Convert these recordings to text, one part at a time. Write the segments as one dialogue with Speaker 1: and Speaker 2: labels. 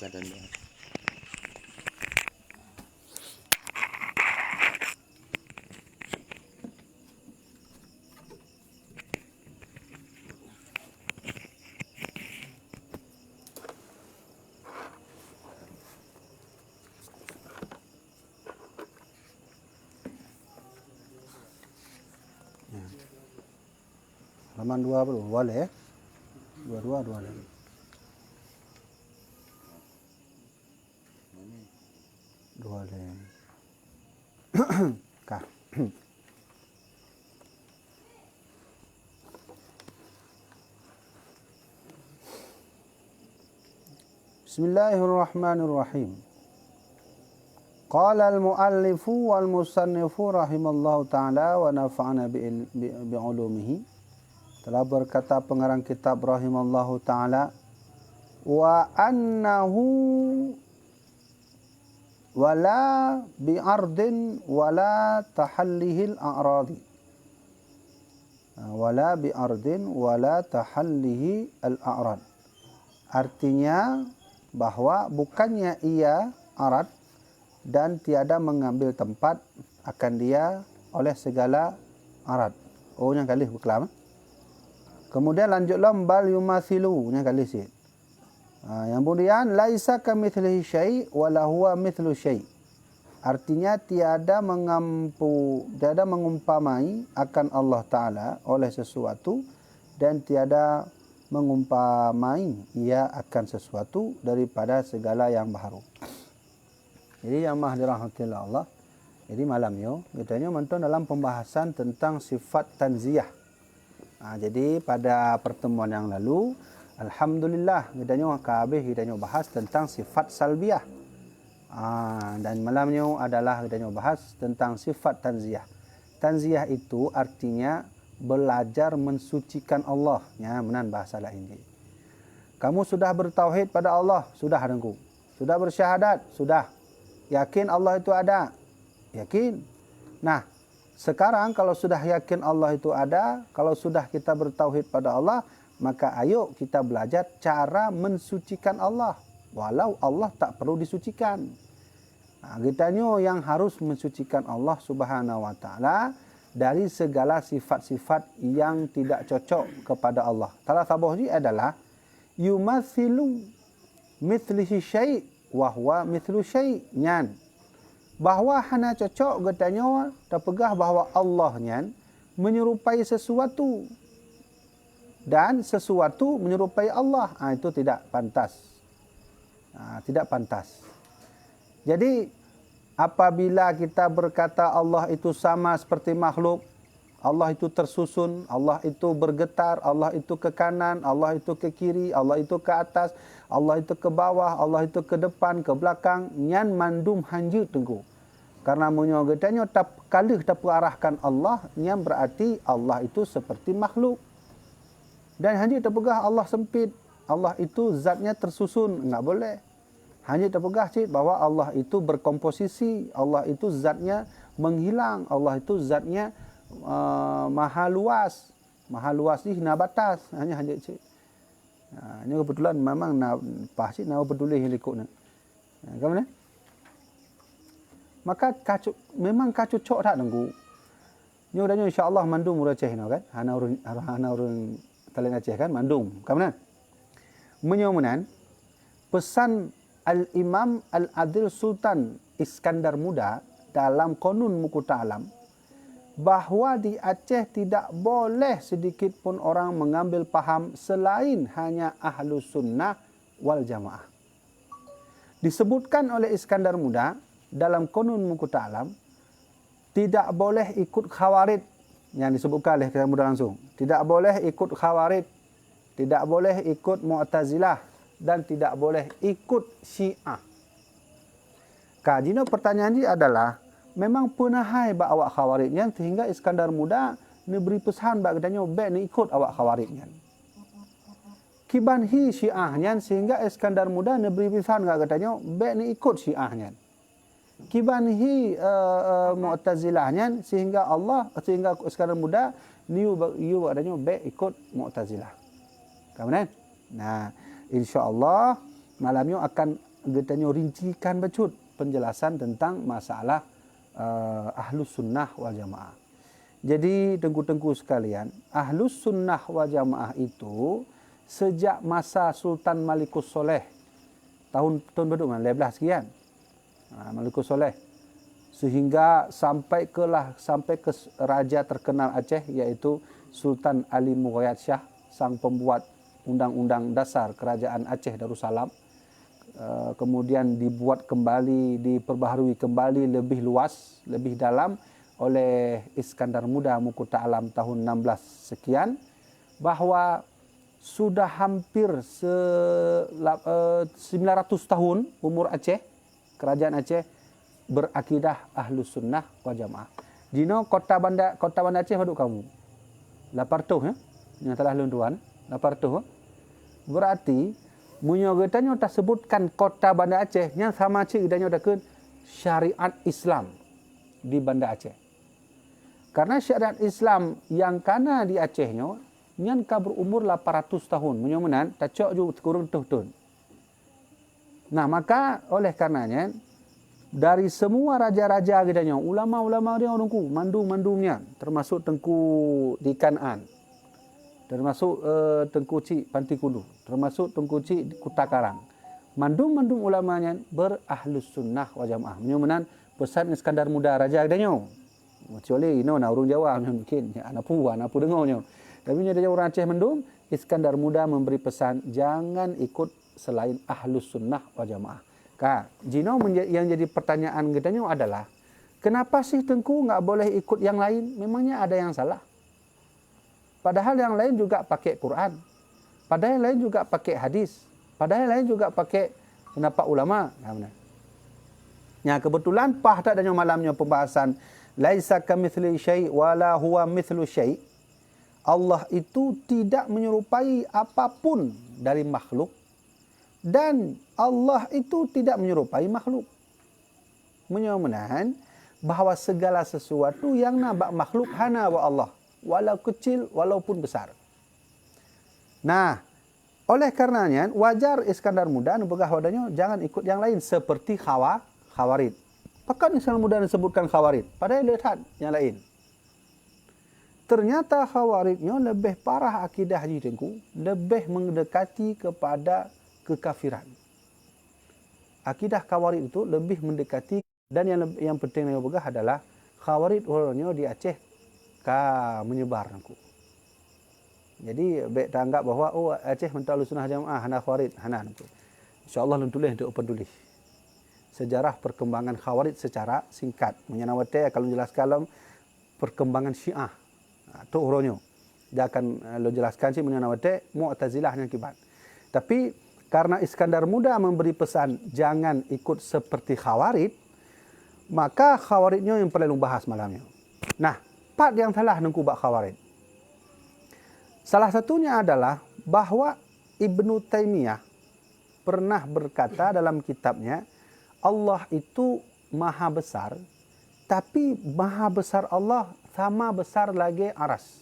Speaker 1: keadaan doa.
Speaker 2: Halaman 20 boleh ya? 22 lagi. Dua lagi. Kah. Bismillahirrahmanirrahim. Qala al-muallifu wal musannifu rahimallahu ta'ala wa nafa'ana bi'ulumihi. Telah berkata pengarang kitab rahimallahu ta'ala, wa annahu wala bi'ardin wala tahallihil a'radi. Wala bi'ardin wala tahallihi al-a'rad. Artinya bahwa bukannya ia arad dan tiada mengambil tempat akan dia oleh segala arad. Oh, yang kali berkelam. Kemudian lanjutlah bal yumathilu, yang kali sikit. Yang kemudian laisa kamitslihi syai' wa la huwa mithlu syai'. Artinya tiada mengumpamai akan Allah Taala oleh sesuatu dan tiada mengumpamai ia akan sesuatu daripada segala yang baharu. Jadi yang maha dirahmati Allah. Jadi malam yo katanya menton dalam pembahasan tentang sifat tanziyah. Jadi pada pertemuan yang lalu, alhamdulillah kitanya kabeh kitanya bahas tentang sifat salbiyah. Dan malamnya adalah kitanya bahas tentang sifat tanziyah. Tanziyah itu artinya belajar mensucikan Allah. Ya, menan bahasa lain ini. Kamu sudah bertauhid pada Allah, sudah dengku. Sudah bersyahadat, sudah. Yakin Allah itu ada? Yakin. Nah, sekarang kalau sudah yakin Allah itu ada, kalau sudah kita bertauhid pada Allah, maka ayo kita belajar cara mensucikan Allah. Walau Allah tak perlu disucikan. Kitanya yang harus mensucikan Allah Subhanahu wa taala dari segala sifat-sifat yang tidak cocok kepada Allah. Salah satunya adalah yumathilu mithlihi syai' wa huwa mithlu syai' nyan. Bahawa hana cocok katanya terpegah bahawa Allah nyan menyerupai sesuatu dan sesuatu menyerupai Allah. Itu tidak pantas. Tidak pantas. Jadi apabila kita berkata Allah itu sama seperti makhluk, Allah itu tersusun, Allah itu bergetar, Allah itu ke kanan, Allah itu ke kiri, Allah itu ke atas, Allah itu ke bawah, Allah itu ke depan, ke belakang, nyan mandum hanju tengku. Karena menyogetanya kalih tak arahkan Allah, nyan berarti Allah itu seperti makhluk. Dan hanya terpegah Allah sempit, Allah itu zatnya tersusun, enggak boleh. Hanya terpegah cik bahwa Allah itu berkomposisi, Allah itu zatnya menghilang, Allah itu zatnya maha luas ni hina batas. Hanya cik. Ini kebetulan memang pasti nak peduli helikopter. Kamu ni? Maka memang cocok tak tengku. Nyo dan insya-Allah mandum uraceh no kan. Hana urun talen Aceh kan mandum. Kamu menyomunan pesan Al-Imam Al-Adil Sultan Iskandar Muda dalam Qanun Muqta Alam bahawa di Aceh tidak boleh sedikit pun orang mengambil paham selain hanya ahlu sunnah wal jamaah. Disebutkan oleh Iskandar Muda dalam Qanun Muqta Alam tidak boleh ikut khawarid yang disebutkan oleh Iskandar Muda langsung. Tidak boleh ikut khawarid, tidak boleh ikut Mu'tazilah dan tidak boleh ikut Syiah. Kajino pertanyaan ini adalah memang punahai bak awak khawaridnya sehingga Iskandar Muda ni beri pesan bak katanya baik ni ikut awak khawaridnya. Kibanhi Syiahnya sehingga Iskandar Muda ni beri pesan bak katanya baik ni ikut Syiahnya. Kibanhi Mu'tazilahnya sehingga Iskandar Muda ni katanya baik ikut Mu'tazilah. Kemudian, nah insya-Allah malamnya akan getanya rincikan becut penjelasan tentang masalah Ahlus Sunnah wal Jamaah. Jadi tengku-tengku sekalian, Ahlus Sunnah wal Jamaah itu sejak masa Sultan Malikus Soleh tahun berapa? 11 sekian. Malikus Soleh sehingga sampai ke raja terkenal Aceh, yaitu Sultan Ali Mughayat Shah, sang pembuat undang-undang dasar kerajaan Aceh Darussalam. Kemudian dibuat kembali, diperbaharui kembali lebih luas, lebih dalam oleh Iskandar Muda Mukuta Alam tahun 16 sekian, bahwa sudah hampir 900 tahun umur Aceh, kerajaan Aceh berakidah Ahlus Sunnah wal Jamaah. Dino kota bandar Aceh baduk kamu 800 ya, yang telah lunduan 800. Berarti munyo getanya tak sebutkan kota Banda Aceh yang sama cik getanya dah syariat Islam di Banda Aceh. Karena syariat Islam yang kana di Acehnya nyan ka berumur 800 tahun. Munyo menan tacok ju kurang tuh. Nah, maka oleh karenanya dari semua raja-raja getanya, ulama-ulama dia nungku mandum-mandumnya, termasuk Tengku di Kanaan, termasuk Tengku Cik Panti Kudu, termasuk Tengku Cik Kuta Karang. Mandum-mandum ulamanya berahlus sunnah wal jamaah. Menyumenan pesan Iskandar Muda Raja adanya. Kecuali ino na urung Jawa mungkin ya anapu dengonya. Tapi nya orang Aceh mendum, Iskandar Muda memberi pesan jangan ikut selain ahlus sunnah wal jamaah. Jino yang jadi pertanyaan kitanya adalah kenapa sih Tengku nggak boleh ikut yang lain? Memangnya ada yang salah? Padahal yang lain juga pakai Quran. Padahal yang lain juga pakai hadis. Padahal yang lain juga pakai pendapat ulama. Ya, kebetulan tak adanya malamnya pembahasan laisa kamitsli syai' wala huwa mithlu syai'. Allah itu tidak menyerupai apapun dari makhluk dan Allah itu tidak menyerupai makhluk. Menyamakan bahawa segala sesuatu yang nampak makhluk hana wa Allah, walau kecil walaupun besar. Nah, oleh karenanya wajar Iskandar Muda nubegah wadanya jangan ikut yang lain seperti Khawarid. Bahkan Iskandar Muda disebutkan Khawarid, padahal lihat yang lain. Ternyata Khawaridnya lebih parah akidah Tengku, lebih mendekati kepada kekafiran. Akidah Khawarid itu lebih mendekati, dan yang penting yang begah adalah Khawarid orangnya di Aceh menyebar nangku. Jadi baik tanggap bahwa Aceh mental sunnah jamaah hana Khawarid hana nangku. Insyaallah tulis untuk open tulis. Sejarah perkembangan Khawarid secara singkat. Menyenawate kalau jelaskan perkembangan Syiah. Tu orangnya. Dia akan lo jelaskan sih menyenawate Mu'tazilah yang kibat. Tapi karena Iskandar Muda memberi pesan jangan ikut seperti Khawarid, maka Khawaridnya yang perlu bahas malamnya. Nah, part yang salah nengku bak Khawarid. Salah satunya adalah bahwa Ibnu Taimiyah pernah berkata dalam kitabnya, Allah itu maha besar, tapi maha besar Allah sama besar lagi aras.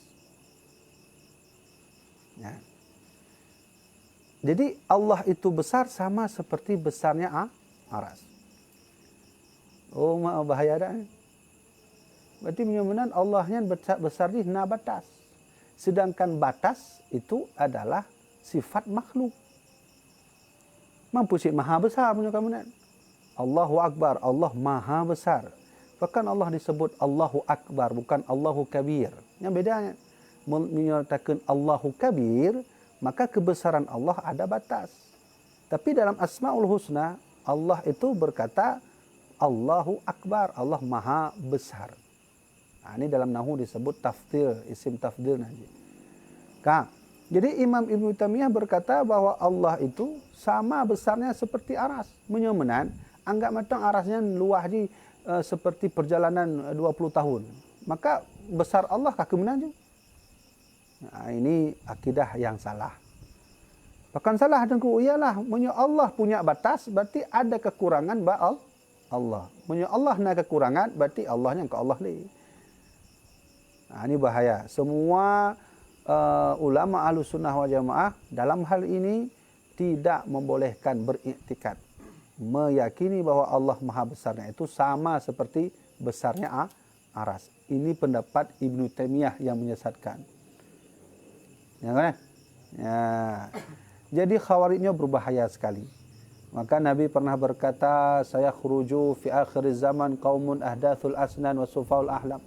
Speaker 2: Ya. Jadi Allah itu besar sama seperti besarnya aras. Oh, bahaya dah. Berarti menyamakan Allahnya besar di na batas. Sedangkan batas itu adalah sifat makhluk. Mampu sih maha besar punya kamu. Allahu Akbar, Allah maha besar. Bahkan Allah disebut Allahu Akbar, bukan Allahu Kabir. Yang bedanya menyatakan Allahu Kabir, maka kebesaran Allah ada batas. Tapi dalam Asmaul Husna, Allah itu berkata Allahu Akbar, Allah maha besar. Ini dalam Nahu disebut tafdil, isim tafdil. Jadi Imam Ibnu Taimiyah berkata bahwa Allah itu sama besarnya seperti aras. Menyamakan, anggap macam arasnya luah seperti perjalanan 20 tahun. Maka besar Allah kaki menanjung. Nah, ini akidah yang salah. Bahkan salah Tengku, ialah punya Allah punya batas, berarti ada kekurangan Allah. Punya Allah na kekurangan, berarti Allahnya ke Allah ni. Nah, ini bahaya. Semua ulama Ahlus Sunnah wal Jamaah dalam hal ini tidak membolehkan beriktikad. meyakini bahwa Allah Maha Besarnya itu sama seperti besarnya aras. Ini pendapat Ibnu Taimiyah yang menyesatkan. Ya kan? Ya. Jadi khawarijnya berbahaya sekali. Maka Nabi pernah berkata, saya khuruju fi akhir zaman qaumun ahdathul asnan wa sufaul ahlam.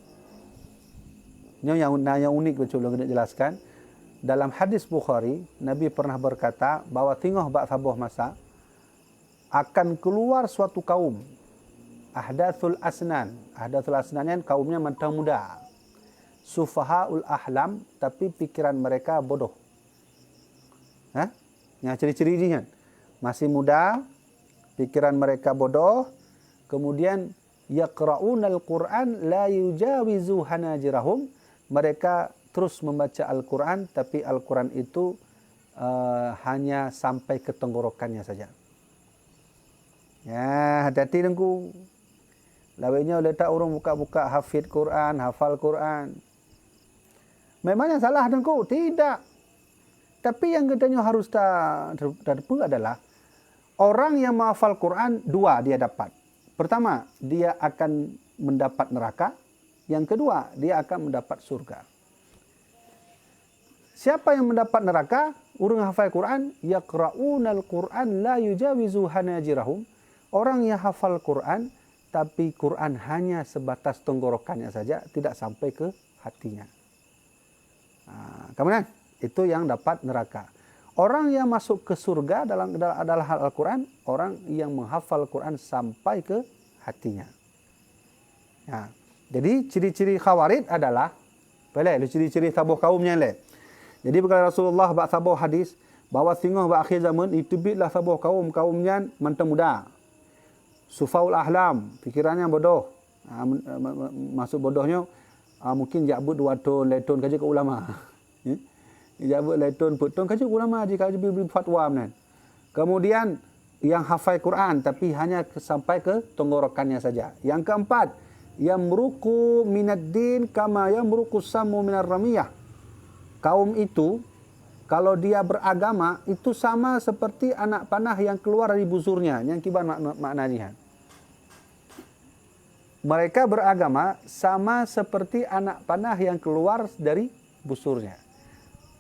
Speaker 2: Ini yang unik betul yang kita jelaskan. Dalam hadis Bukhari, Nabi pernah berkata bahwa tengok bak sabuh masa akan keluar suatu kaum ahdathul asnan. Ahdathul asnan kan kaumnya mantau muda. Sufahaul ahlam, tapi pikiran mereka bodoh. Yang ciri-ciri ini kan masih muda, pikiran mereka bodoh, kemudian yaqra'unal Qur'an la yujawizu hanajirahum, mereka terus membaca Al-Quran, tapi Al-Quran itu hanya sampai ke tenggorokannya saja. Ya, hati-hati dengku. Lawainya letak orang buka-buka hafid Quran, hafal Quran. Memangnya salah dengku? Tidak. Tapi yang katanya harus terdapat adalah orang yang menghafal Quran, dua dia dapat. Pertama, dia akan mendapat neraka. Yang kedua, dia akan mendapat surga. Siapa yang mendapat neraka? Orang hafal Quran, yaqra'unal Quran la yujawizu hanajirahum. Orang yang hafal Quran, tapi Quran hanya sebatas tenggorokannya saja, tidak sampai ke hatinya. Kemudian, itu yang dapat neraka. Orang yang masuk ke surga adalah hal Al-Quran, orang yang menghafal Quran sampai ke hatinya. Ya. Jadi, ciri-ciri khawarij adalah, ciri-ciri tabuh kaumnya. Jadi, berkata Rasulullah bak tabuh hadis, bahawa tengah bak akhir zaman, itu bitlah tabuh kaumnya mantang muda. Sufaul ahlam, pikirannya bodoh. Masuk bodohnya, mungkin jabut 2 tahun, letun kaji ke ulama. Jabut letun, putun kaji ke ulama, jika beri fatwa. Kemudian, yang hafal Quran, tapi hanya sampai ke tenggorokannya saja. Yang keempat, yamruku minad din kama yamruku samu minar ramiyah. Kaum itu, kalau dia beragama, itu sama seperti anak panah yang keluar dari busurnya. Yang kibar maknanya. Mereka beragama sama seperti anak panah yang keluar dari busurnya.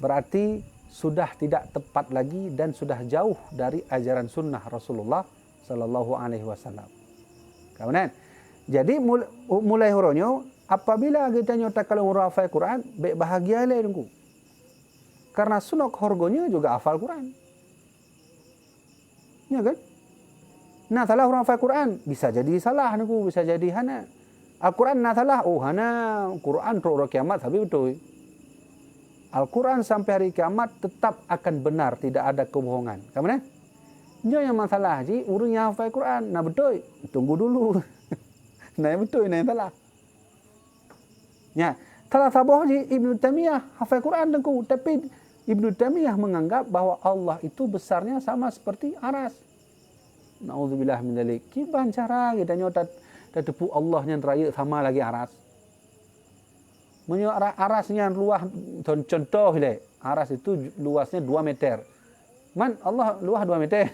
Speaker 2: Berarti sudah tidak tepat lagi dan sudah jauh dari ajaran sunnah Rasulullah sallallahu alaihi wasallam. Kemudian, jadi mulai huronyo apabila kita nyata kalau hafal Quran, baik bahagia le dengku. Karena sunok horgonya juga hafal Quran. Ya kan? Nah, salah orang hafal Quran bisa jadi salah dengku, bisa jadi hana. Al-Quran nah salah, oh hana Quran pro kiamat tapi betul. Al-Quran sampai hari kiamat tetap akan benar, tidak ada kebohongan. Kemudian, dia yang masalah ji, urungnya hafal Quran. Nah betul, tunggu dulu. Nah betul, nah yang salah. Ya, salah saboh ji Ibnu Taimiyah hafal Quran dengku, tapi Ibnu Taimiyah menganggap bahwa Allah itu besarnya sama seperti aras. Nauzubillah min dzalik. Kiban cara kita nyota tepu Allah yang raya sama lagi aras. Arasnya luas, contoh le, aras itu luasnya 2 meter. Man, Allah luas 2 meter.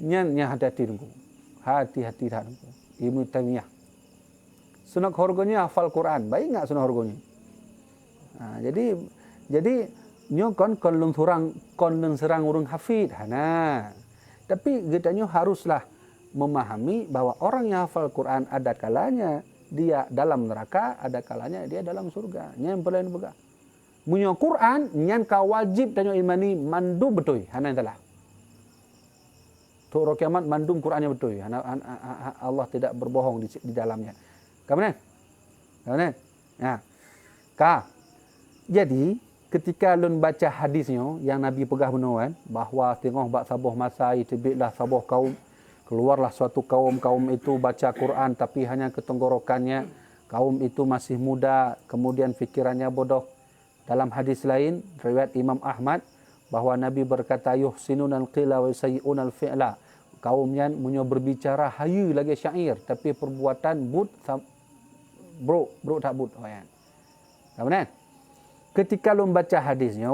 Speaker 2: Nya hati-hati dulu. Hati-hati dulu. Ibnu Taimiyah. Sunat horgonya hafal Quran. Baik enggak sunat horgonya? Nah, jadi nyo kon serang urung hafid. Nah, tapi kitanya haruslah memahami bahwa orang yang hafal Quran ada kalanya dia dalam neraka, ada kalanya dia dalam surga. Yang paling begah. Munyo Quran, nyan ka wajib tanyo imani mandum betul. Hana itulah. Tu kiamat mandum Qurannya betul. Allah tidak berbohong di dalamnya. Kemudian. Nah. Jadi ketika lun baca hadisnya yang Nabi pegah benuan bahawa tengok bak sabuh masa itu bitlah sabuh kaum, keluarlah suatu kaum itu baca Quran tapi hanya ke tenggorokannya. Kaum itu masih muda, kemudian fikirannya bodoh. Dalam hadis lain riwayat Imam Ahmad bahawa Nabi berkata yuhsinunal qila wa sayyi'unal fi'la. Kaumnya munyo berbicara hayu lagi syair tapi perbuatan bro tak but. Kemudian ketika lu baca hadisnya,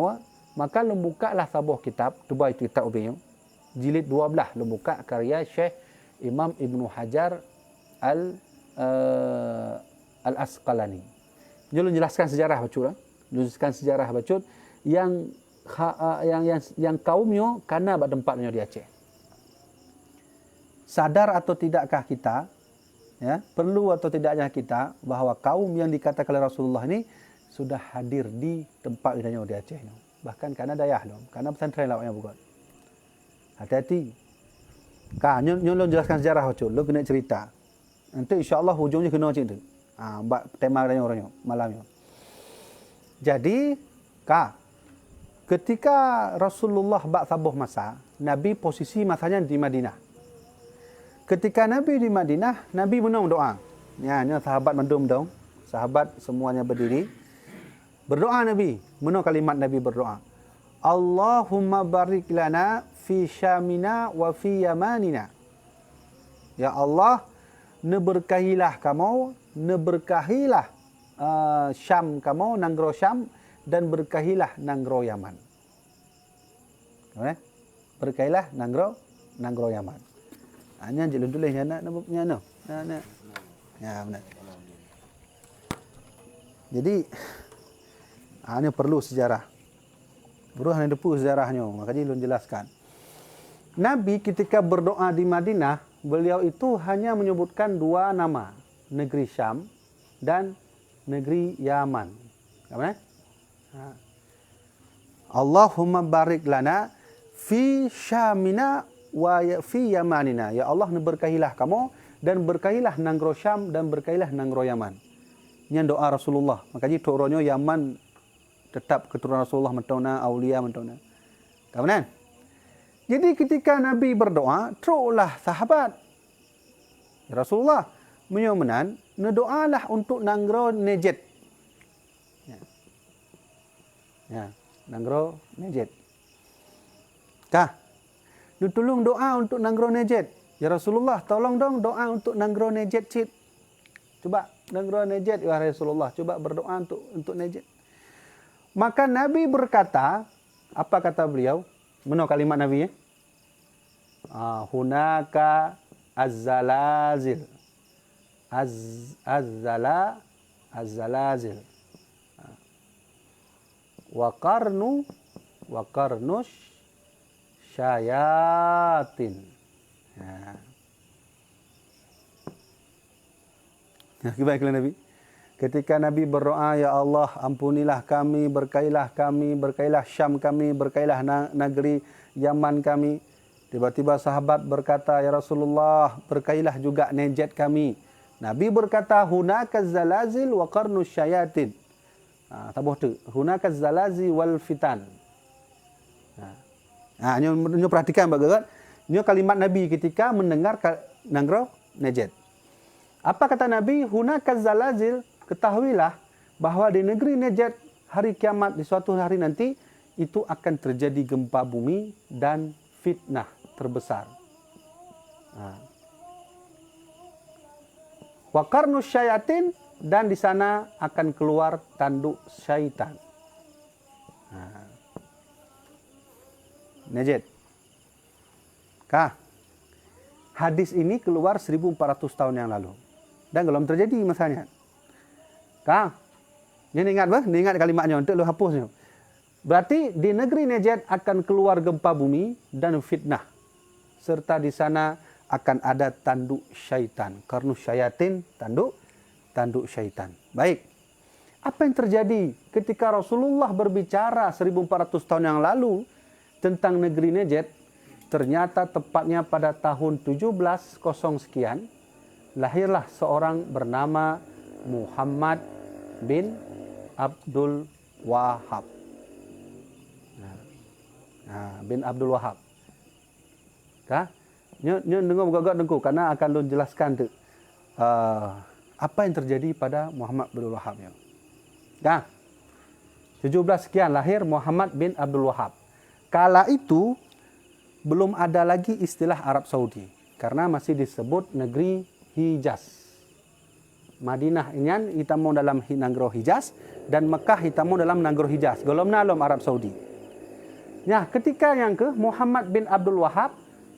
Speaker 2: maka lu bukalah sabuh kitab, tu baik kitab ubiyum. jilid 12 lu buka karya Syekh Imam Ibnu Hajar Al-Asqalani. Dia jelaskan sejarah Bacud, jelaskan sejarah Bacud yang kaumnya kana bak tempatnya di Aceh. Sadar atau tidakkah kita, ya, perlu atau tidaknya kita bahawa kaum yang dikatakan oleh Rasulullah ini sudah hadir di tempat idanya di Aceh. Bahkan kana dayah dong, kana pesantren lawaknya bukan. Hati-hati. Nyolong jelaskan sejarah Bacud, lu kena cerita. Nanti insya-Allah hujungnya kena macam tu. Tema adanya orangnya malamnya. Jadi, ketika Rasulullah bak sabuh masa, Nabi posisi masanya di Madinah. Ketika Nabi di Madinah, Nabi menung doa. Ya, sahabat mendum dong. Sahabat semuanya berdiri. Berdoa Nabi. Menung kalimat Nabi berdoa. Allahumma barik lana fi syamina wa fi yamanina. Ya Allah, neberkahilah kamu, neberkahilah Syam kamu, nanggro Syam, dan berkahilah nanggro Yaman. Berkahilah nanggro Yaman. Hanya jelun tulisnya nak nak. Ya benar. Jadi ini perlu sejarah. Perlu hanya depu sejarahnya, makanya belum jelaskan. Nabi ketika berdoa di Madinah, beliau itu hanya menyebutkan dua nama, negeri Syam dan negeri Yaman. Apa? Allahumma barik lana fi Syamina wa fi Yamanina. Ya Allah, berkahilah kamu dan berkahilah nanggro Syam dan berkahilah nanggro Yaman. Ini doa Rasulullah. Makanya doanya Yaman tetap keturunan Rasulullah mentona, aulia mentona. Kapan? Jadi ketika Nabi berdoa, teruklah sahabat. Ya Rasulullah, menyomenan, nedoalah untuk nanggro Nejet. Ya, nanggro Nejet. Tolong doa untuk nanggro Nejet. Ya Rasulullah, tolong dong doa untuk nanggro Nejet cit. Coba nanggro Nejet ya Rasulullah, coba berdoa untuk Nejet. Maka Nabi berkata, apa kata beliau? Mana kalimat Nabi ya? Hunaka az-zalazil. Az-zalazil. Wa qarnush syayatin. Gimana Nabi? Ketika Nabi berdoa, ya Allah ampunilah kami, berkailah Syam kami, berkailah negeri Yaman kami. Tiba-tiba sahabat berkata, ya Rasulullah, berkailah juga Nejet kami. Nabi berkata, hunaka zalazil wa qarnush syayatin. Tabuh tu, hunaka zalazi wal fitan. Ini perhatikan bagaimana. Ini kalimat Nabi ketika mendengar nanggro Nejet. Apa kata Nabi? Hunaka zalazil. Ketahuilah bahawa di negeri Nejet hari kiamat di suatu hari nanti itu akan terjadi gempa bumi dan fitnah terbesar. Wa qarnus syayatin, dan di sana akan keluar tanduk syaitan. Nejet. Hadis ini keluar 1400 tahun yang lalu dan belum terjadi masanya. Ini ingat bah? Ini ingat kalimatnya untuk lu hapusnya. Berarti di negeri Nejet akan keluar gempa bumi dan fitnah. Serta di sana akan ada tanduk syaitan. Qarnus syayatin, tanduk syaitan. Baik. Apa yang terjadi ketika Rasulullah berbicara 1400 tahun yang lalu tentang negeri Nejet? Ternyata tepatnya pada tahun 1700 sekian lahirlah seorang bernama Muhammad bin Abdul Wahab. Bin Abdul Wahab. Nyo dengar gagak dengku karena akan lu jelaskan tu apa yang terjadi pada Muhammad bin Abdul Wahab. 17 sekian lahir Muhammad bin Abdul Wahab. Kala itu belum ada lagi istilah Arab Saudi karena masih disebut negeri Hijaz. Madinah ini hitamu dalam nanggro Hijaz dan Mekah hitamu dalam nanggro Hijaz. Golom nalom Arab Saudi. Nah, ketika yang ke Muhammad bin Abdul Wahab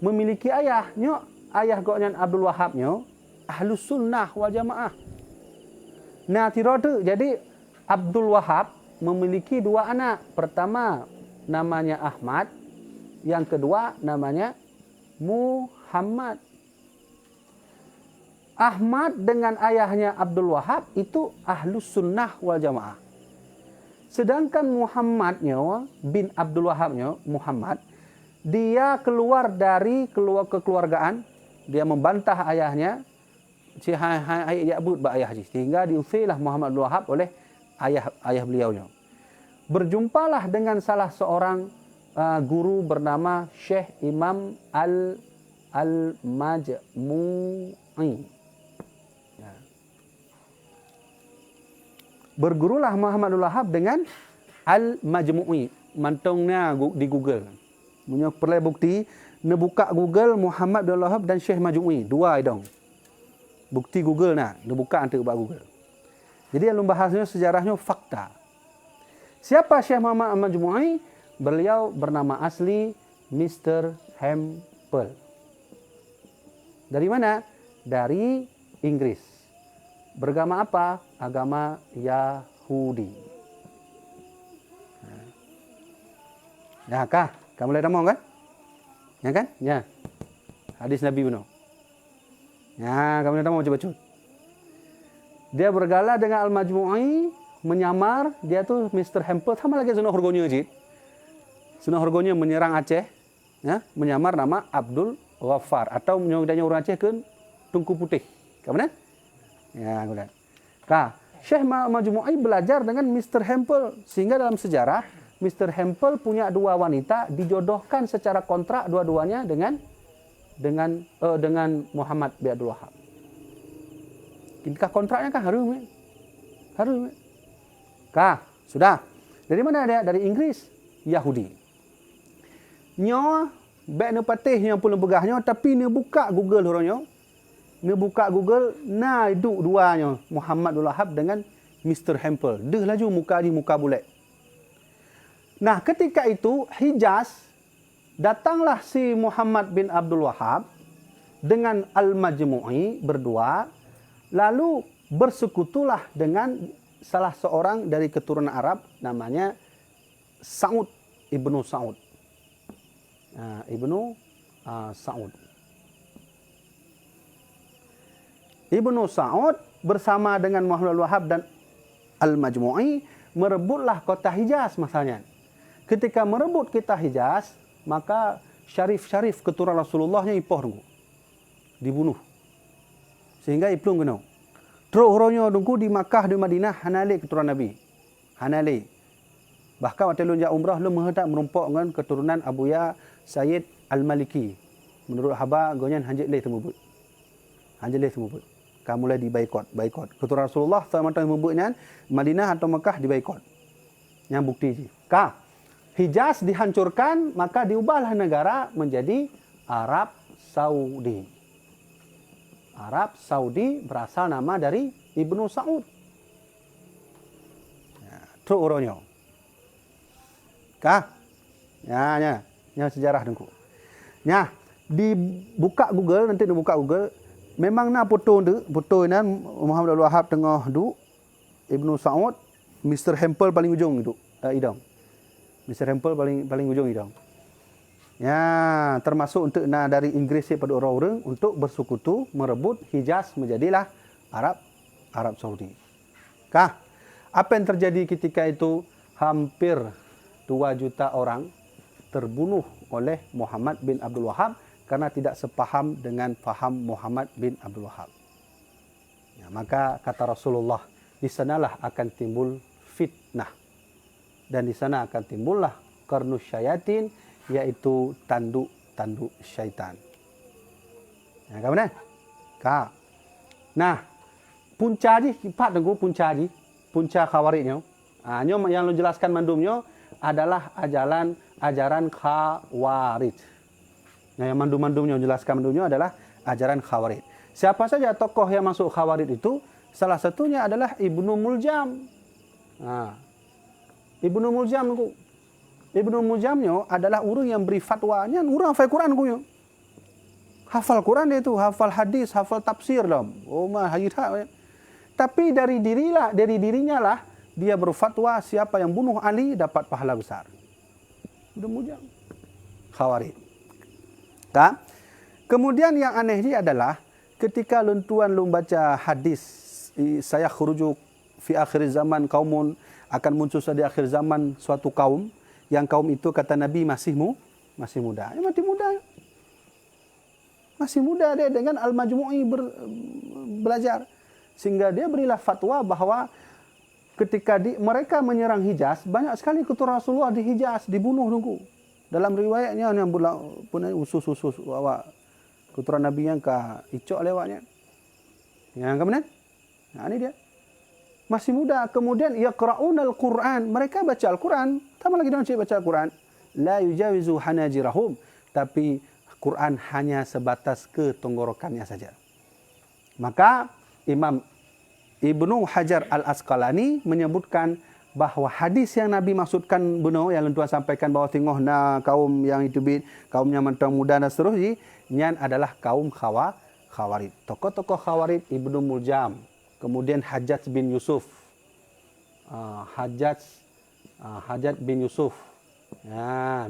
Speaker 2: memiliki ayah. Nyo ayah goknya Abdul Wahab nyo Ahlus Sunnah wal Jamaah. Nah, tirode. Jadi Abdul Wahab memiliki dua anak. Pertama namanya Ahmad, yang kedua namanya Muhammad. Ahmad dengan ayahnya Abdul Wahab itu Ahlus Sunnah wal Jamaah. Sedangkan Muhammadnya bin Abdul Wahabnya Muhammad, dia keluar dari kekeluargaan, dia membantah ayahnya, ya'bud ba ayah, sehingga diusirlah Muhammad Abdul Wahab oleh ayah beliaunya. Berjumpalah dengan salah seorang guru bernama Syekh Imam Al-Majmu'i. Ya. Bergurulah Muhammad Abdul Wahab dengan Al-Majmu'i. Mantungnya di Google. Punya perlu bukti, ne buka Google Muhammad Abdul Wahab dan Syekh Majmu'i. Dua idong. Bukti Google nah, ne buka antu buka Google. Jadi yang membahasnya sejarahnya fakta. Siapa Syekh Muhammad Al-Majmu'i? Beliau bernama asli Mr. Hempel. Dari mana? Dari Inggris. Beragama apa? Agama Yahudi. Ya kah? Kamu lihat mau kan? Ya kan? Ya. Hadis Nabi benar. Ya, kamu lihat mau coba. Dia bergala dengan Al-Majmu'i, menyamar, dia tuh Mr. Hempel, sama lagi Sunan Horgonya Cik. Sunan Horgonya menyerang Aceh, ya, menyamar nama Abdul Ghaffar, atau menyodanya orang Aceh ke Tungku Putih. Kamu ya, kemudian. Syekh Majmu'i belajar dengan Mr. Hempel, sehingga dalam sejarah, Mr. Hempel punya dua wanita, dijodohkan secara kontrak dua-duanya dengan Muhammad bin Abdul Wahab. Inkah kontraknya kah harus? Harus. Sudah. Dari mana dia? Dari Inggris, Yahudi. Nyo bek ne patih yang pun begahnya, tapi ne buka Google orangnya. Ne buka Google, nah duk duanya Muhammad Abdul Wahab dengan Mr. Hempel. Deh laju muka di muka bulat. Nah, ketika itu Hijaz, datanglah si Muhammad bin Abdul Wahab dengan Al-Majmu'i berdua, lalu bersekutulah dengan salah seorang dari keturunan Arab namanya Sa'ud, Ibnu Sa'ud. Sa'ud. Ibnu Sa'ud bersama dengan Muhammad Abdul Wahab dan Al-Majmu'i merebutlah kota Hijaz masanya. Ketika merebut kota Hijaz, maka syarif-syarif keturunan Rasulullahnya ipoh dibunuh. Sehingga iplung kena. Terus orangnya dungku di Makkah, di Madinah, Hanali keturunan Nabi. Hanali. Bahkan waktu lunjak umrah, lu menghendak merumpok dengan keturunan Abuya Sayyid Al-Maliki. Menurut haba, gonyan hanjit leh temubut. Hanjit leh temubut. Kamu mulai dibaikot. Keturunan Rasulullah, sama tentang membuknya, Madinah atau Makkah dibaikot. Yang bukti je. Hijaz dihancurkan, maka diubahlah negara menjadi Arab Saudi. Arab Saudi berasal nama dari Ibnu Sa'ud. Itu orangnya. Ya, sejarah dengku. Ya, dibuka Google, nanti dibuka Google, memang na foto ini Muhammad Abdul Wahab tengah duduk, Ibnu Sa'ud, Mr. Hempel paling ujung itu, idam. Mr. Hempel paling ujung idam. Ya, termasuk untuk dari Inggris pada orang-orang untuk bersekutu merebut Hijaz menjadilah Arab Saudi. Apa yang terjadi ketika itu? Hampir 2 juta orang terbunuh oleh Muhammad bin Abdul Wahab karena tidak sepaham dengan faham Muhammad bin Abdul Wahab. Ya, maka kata Rasulullah, di sanalah akan timbul fitnah. Dan di sana akan timbullah qarnus syayatin, yaitu tanduk-tanduk syaitan. Ya, kamu Nah, punca di empat tengku punca khawarijnya. Yang lo jelaskan mandumnya adalah ajaran khawarij. Nah, yang mandumnya jelaskan mandumnya adalah ajaran khawarij. Siapa saja tokoh yang masuk khawarij itu? Salah satunya adalah Ibnu Muljam. Ibnu Muljam adalah orang yang beri fatwanya, orang hafal Quran Hafal Quran dia tu, hafal hadis, hafal tafsir dah. Oh mah haji tak. Tapi dari dirinya lah dia berfatwa siapa yang bunuh Ali dapat pahala besar. Udah mujam. Khawarij. Tak? Kemudian yang aneh dia adalah ketika tuan lu baca hadis saya khuruju fi akhir zaman kaumun, akan muncul di akhir zaman suatu kaum yang kaum itu kata Nabi masih muda. Mati muda. Masih muda dia dengan Al-Majmu'i belajar. Sehingga dia berilah fatwa bahawa ketika mereka menyerang Hijaz, banyak sekali keturunan Rasulullah di Hijaz dibunuh nunggu. Dalam riwayatnya yang punya usus-usus awak keturunan Nabi yang ke icok lewatnya. Yang kemudian, nah ini dia. Masih muda. Kemudian yaqra'unal Qur'an. Mereka baca Al-Quran. Sama lagi dengan baca Al-Quran. La yujawizu hanajirahum. Tapi Quran hanya sebatas ke tenggorokannya saja. Maka Imam Ibnu Hajar Al-Asqalani menyebutkan bahawa hadis yang Nabi maksudkan benar yang tuan sampaikan bahawa tengok kaum yang itu kaumnya mentang muda dan seterusnya, nyan adalah kaum Khawarij. Tokoh-tokoh Khawarij Ibnu Muljam, kemudian Hajjaj bin Yusuf. Hajjaj bin Yusuf. Ya,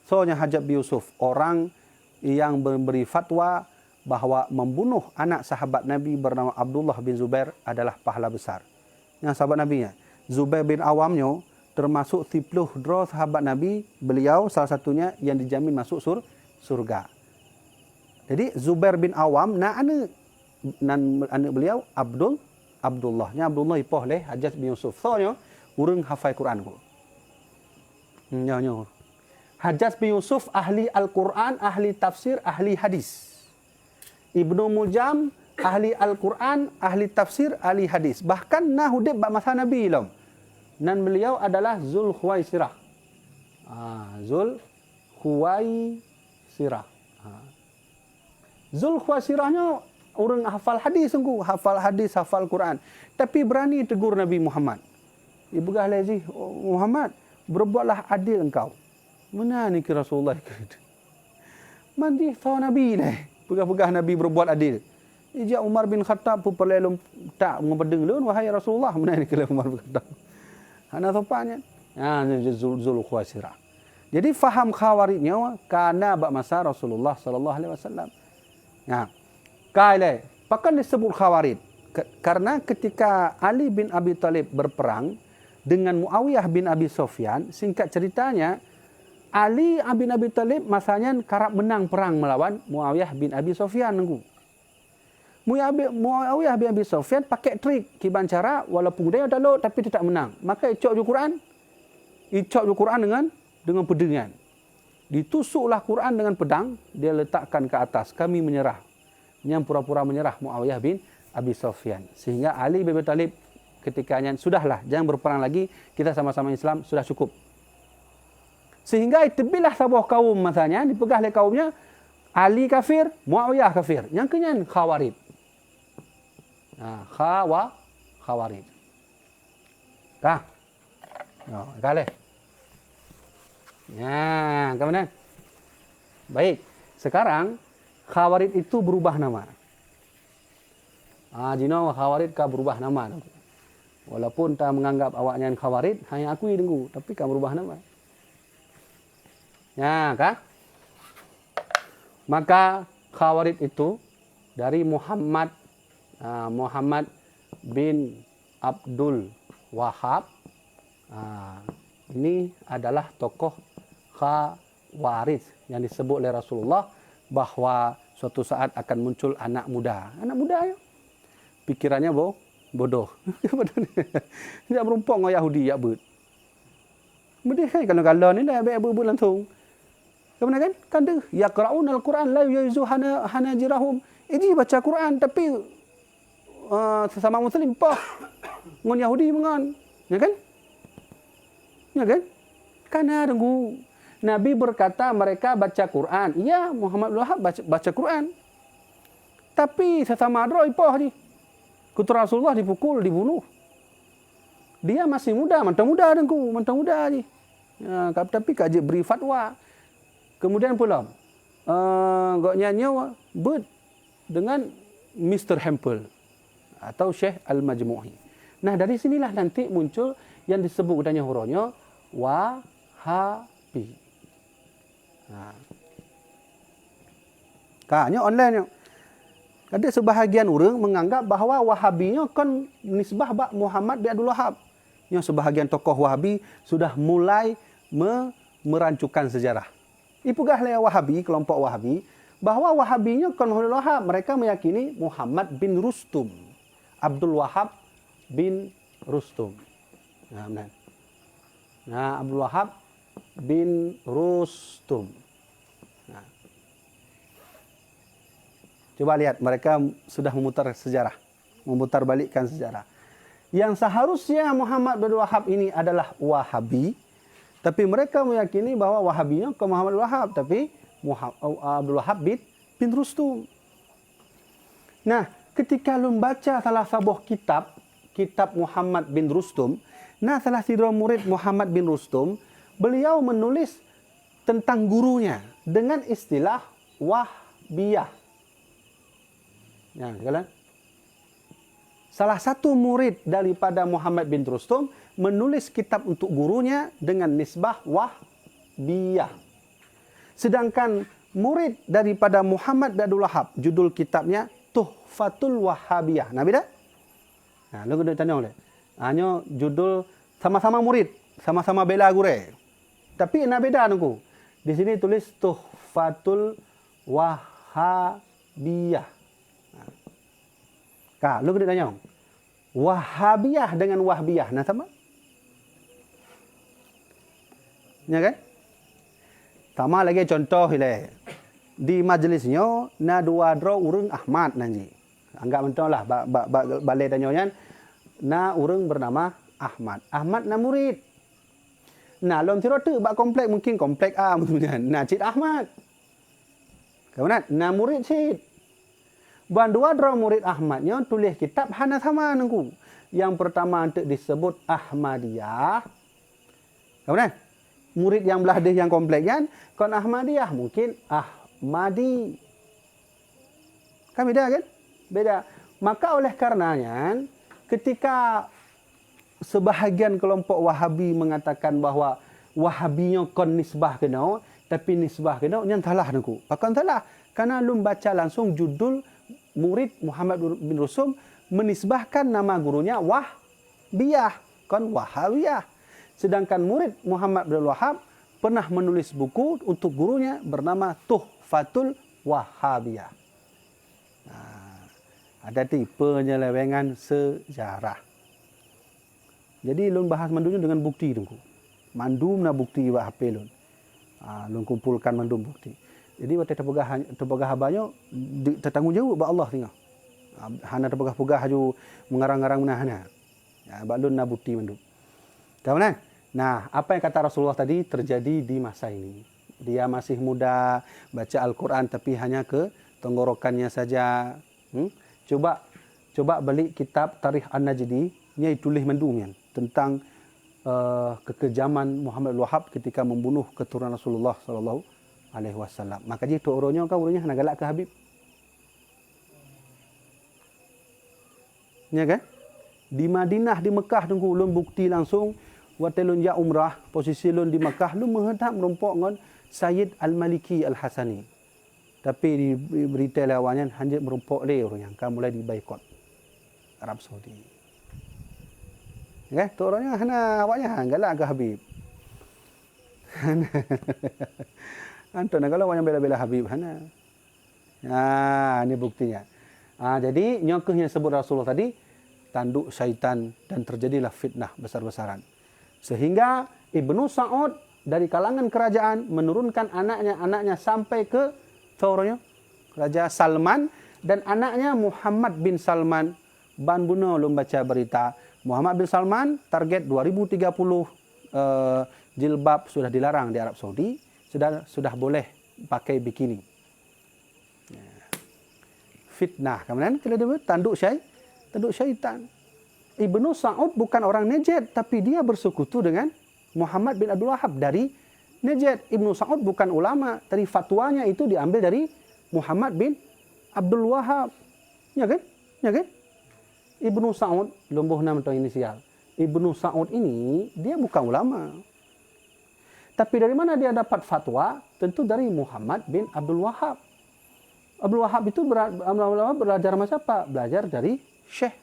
Speaker 2: soalnya Hajjaj bin Yusuf orang yang memberi fatwa bahawa membunuh anak sahabat Nabi bernama Abdullah bin Zubair adalah pahala besar. Yang sahabat Nabi-nya. Zubair bin Awamnya termasuk 30 sahabat Nabi, beliau salah satunya yang dijamin masuk surga. Jadi Zubair bin Awam anak beliau Abdullah. Nya Abdullah ipoh leh Hajjaj bin Yusuf. Soalnya urang hafal Quran ko. Nyo. Hajjaj bin Yusuf ahli Al-Quran, ahli tafsir, ahli hadis. Ibnu Muljam ahli Al-Quran, ahli tafsir, ahli hadis. Bahkan hudib masa Nabi lam. Dan beliau adalah Zul Khuwaisirah. Zul Khuwaisirah. Zul Khuwaisirahnya orang hafal hadis sungguh, hafal hadis, hafal Quran. Tapi berani tegur Nabi Muhammad. Ibu Gahlazi, Muhammad, berbuatlah adil engkau. Mana ni ke Rasulullah? Mandi tahu Nabi ni. Pegah-pegah Nabi berbuat adil. Ija Umar bin Khattab pun perlelum tak membedeng lun wahai Rasulullah, mana ni ke Umar bin Khattab. Ana topanya. Zul Khuwaisirah. Jadi faham Khawarijnya karena bak masa Rasulullah sallallahu alaihi wasallam. Nah, kaile pakan disebut Khawarij karena ketika Ali bin Abi Thalib berperang dengan Muawiyah bin Abi Sufyan, singkat ceritanya Ali bin Abi Thalib masanya kerap menang perang melawan Muawiyah bin Abi Sufyan nunggu. Muawiyah bin Abi Sufyan pakai trik kiban cara walaupun dia dah lot tapi tidak menang. Maka icok Quran dengan pedangan. Ditusuklah Quran dengan pedang, dia letakkan ke atas. Kami menyerah. Yang pura-pura menyerah Muawiyah bin Abi Sufyan. Sehingga Ali bin Abi Thalib ketikanya sudahlah jangan berperang lagi, kita sama-sama Islam sudah cukup. Sehingga itulah sebuah kaum masanya dipegah oleh kaumnya Ali kafir, Muawiyah kafir. Yang kenyan Khawarij. Khawarij. Kah? Kale. Ya, kemudian. Baik. Sekarang Khawarij itu berubah nama. Jino Khawarij ka berubah nama. Walaupun tak menganggap awaknya Khawarij, hanya akui dengku, tapi ka berubah nama. Ya, kah? Maka Khawarij itu dari Muhammad bin Abdul Wahab. Ini adalah tokoh Khawarij yang disebut oleh Rasulullah bahwa suatu saat akan muncul anak muda. Anak muda ya. Pikirannya bodoh. Tidak berumpang dengan Yahudi ya bud. Mereka kalau ni dah baik langsung. Kemudian kan dia yaqra'un al-Quran la yuzu hanajirahum. Ini baca Quran tapi sesama muslim pah ngon Yahudi mengan. Ya kan? Ya kan? Karena tunggu Nabi berkata mereka baca Quran. Ya, Muhammad bin Wahab baca Quran. Tapi sesama adro ipah ni. Ketua Rasulullah dipukul, dibunuh. Dia masih muda, mentang muda ni. Ya, tapi kaji beri fatwa. Kemudian pula Goknya ber dengan Mr. Hempel atau Syekh Al-Majmu'i. Nah, dari sinilah nanti muncul yang disebut udahnya huronya Wahabi. Kayaknya online. Ada sebahagian orang menganggap bahawa Wahabinya kan nisbah bak Muhammad bin Abdul Wahab. Yang sebahagian tokoh Wahabi sudah mulai merancukan sejarah. Ipugah lah Wahabi, kelompok Wahabi, bahawa Wahabinya kan Abdul Wahab. Mereka meyakini Muhammad bin Rustum. Abdul Wahab bin Rustum. Nah, benar. Nah, Abdul Wahab bin Rustum. Nah. Coba lihat, mereka sudah memutar sejarah. Memutar balikkan sejarah. Yang seharusnya Muhammad bin Wahab ini adalah Wahabi. Tapi mereka meyakini bahawa Wahabinya ke Muhammad bin Wahab. Tapi Abdul Wahab bin Rustum. Nah, ketika lu baca salah sebuah kitab Muhammad bin Rustum, nah salah seorang murid Muhammad bin Rustum, beliau menulis tentang gurunya dengan istilah Wahbiyah. Ya, sekalian. Salah satu murid daripada Muhammad bin Rustum menulis kitab untuk gurunya dengan nisbah Wahbiyah. Sedangkan murid daripada Muhammad bin Abdul Wahab, judul kitabnya Tuhfatul Wahabiyah. Nah, beda? Nah, lu kena tanya oleh. Hanya judul sama-sama murid, sama-sama bela gure. Tapi nak beda nunggu. Di sini tulis Tuhfatul Wahabiyah. Kak, lu kena tanya. Wahabiyah dengan Wahbiyah, nah sama? Ya kan? Sama lagi contoh ile. Di majlisnya na dua dro urang Ahmad nanti. Anggap mentol lah balai danyonya na urang bernama Ahmad. Ahmad na murid. Nah, lom tiro tu bak komplek mungkin komplek A mungkin. Nah, Cik Ahmad. Kemudian na murid Cik. Buan dua dro murid Ahmadnya tulis kitab hana sama nunggu. Yang pertama untuk disebut Ahmadiyah. Kemudian murid yang belah yang komplek kan, kon Ahmadiyah mungkin Ahmadi. Kan beda kan? Beda. Maka oleh karenanya ketika sebahagian kelompok Wahabi mengatakan bahawa Wahabinya kon nisbah kena, tapi nisbah kena yang salah nunggu. Bahkan salah. Karena lu baca langsung judul murid Muhammad bin Rustum menisbahkan nama gurunya Wahbiyah, kan Wahabiyah. Sedangkan murid Muhammad bin Wahab pernah menulis buku untuk gurunya bernama Tuhfatul Wahabiyah. Nah, ada penyelewengan sejarah. Jadi lun bahas mandunya dengan bukti tunggu. Mandum na bukti wa HP lun. Lun kumpulkan mandum bukti. Jadi waktu terpegah habanyo tertanggung jawab ba Allah tinggal. Hana terpegah haju mengarang-arang menahana. Ya, balun na bukti mandu. Kemudian, nah, apa yang kata Rasulullah tadi terjadi di masa ini. Dia masih muda, baca Al-Quran tapi hanya ke tenggorokannya saja. Coba beli kitab Tarikh An-Najdi, nya tulis mandunya tentang kekejaman Muhammad bin Wahab ketika membunuh keturunan Rasulullah sallallahu alaihi wasallam. Maka dia tu orangnya nak galak ke Habib. Ya kan? Di Madinah, di Mekah tunggu ulun bukti langsung waktu ulun ja umrah, posisi ulun di Mekah ulun menghadap merompok dengan Sayyid Al-Maliki Al-Hasani. Tapi di berita lawannya hanya merompok le orang yang kan mulai dibaikot Arab Saudi. Ya, tu orangnya hana awaknya galak ke Habib. Anton kalau yang bela-bela Habib hana. Ini buktinya. Jadi nyokeh yang sebut Rasulullah tadi tanduk syaitan dan terjadilah fitnah besar-besaran. Sehingga Ibnu Sa'ud dari kalangan kerajaan menurunkan anaknya sampai ke Tauranya Raja Salman dan anaknya Muhammad bin Salman. Ban bunuh belum baca berita Muhammad bin Salman target 2030 jilbab sudah dilarang di Arab Saudi. Sudah boleh pakai bikini. Fitnah. Kemudian kita sebut tanduk syaitan. Ibnu Sa'ud bukan orang Najd, tapi dia bersekutu dengan Muhammad bin Abdul Wahab dari Najd Ibnu Sa'ud bukan ulama, tapi fatwanya itu diambil dari Muhammad bin Abdul Wahab. Ya kan? Ya kan? Ibnu Sa'ud, lumbuh nama atau inisial. Ibnu Sa'ud ini, dia bukan ulama. Tapi dari mana dia dapat fatwa? Tentu dari Muhammad bin Abdul Wahab. Abdul Wahab itu belajar macam apa? Belajar dari Syekh